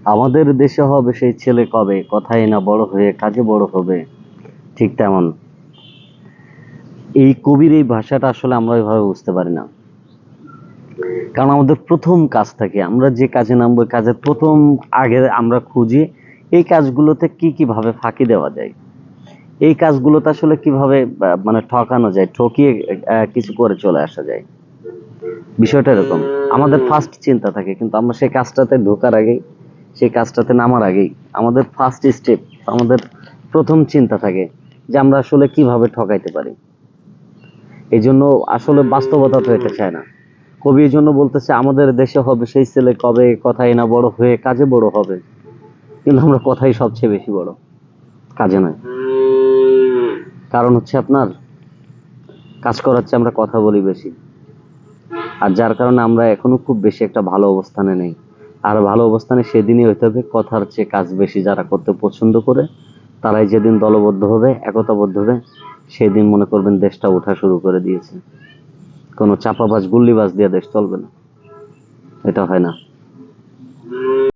আমাদের দেশে হবে সেই ছেলে কবে, কথাই না বড় হয়ে কাজে বড় হবে। ঠিক তেমন এই কবির এই ভাষাটা আসলে আমরা ওইভাবে বুঝতে পারি না। কারণ আমাদের প্রথম কাজ থাকে, আমরা যে কাজে নামবো কাজের প্রথম আগে আমরা খুঁজি এই কাজগুলোতে কি কিভাবে ফাঁকি দেওয়া যায়, এই কাজগুলোতে আসলে কিভাবে মানে ঠকানো যায়, ঠকিয়ে কিছু করে চলে আসা যায়। বিষয়টা এরকম, আমাদের ফার্স্ট চিন্তা থাকে, কিন্তু আমরা সেই কাজটাতে ঢোকার আগেই, সেই কাজটাতে নামার আগেই আমাদের ফার্স্ট স্টেপ, আমাদের প্রথম চিন্তা থাকে যে আমরা আসলে কিভাবে ঠকাইতে পারি। এই জন্য আসলে বাস্তবতা তো এটা চায় না। কবি এই জন্য বলতেছে আমাদের দেশে হবে সেই ছেলে কবে, কথাই না বড় হয়ে কাজে বড় হবে। কিন্তু আমরা কথাই সবচেয়ে বেশি বড়, কাজে নয়। কারণ হচ্ছে আপনার কাজ করার চেয়ে আমরা কথা বলি বেশি, আর যার কারণে আমরা এখনো খুব বেশি একটা ভালো অবস্থানে নেই। আর ভালো অবস্থানে সেদিনই হইতে হবে কথার চেয়ে কাজ বেশি যারা করতে পছন্দ করে, তারাই যেদিন দলবদ্ধ হবে, একতাবদ্ধ হবে, সেদিন মনে করবেন দেশটা ওঠা শুরু করে দিয়েছে। কোনো চাপাবাজ গুল্লিবাজ দিয়ে দেশ চলবে না, এটা হয় না।